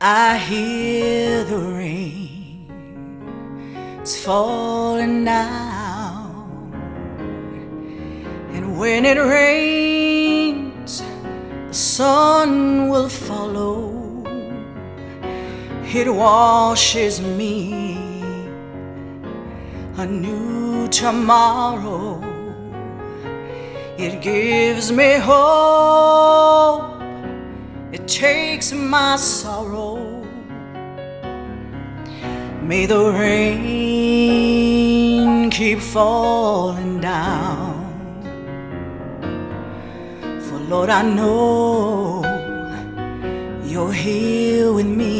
I hear the rain, it's falling down, and when it rains, the sun will follow. It washes me a new tomorrow. It gives me hope. It takes my sorrow. May the rain keep falling down, for Lord, I know you're here with me.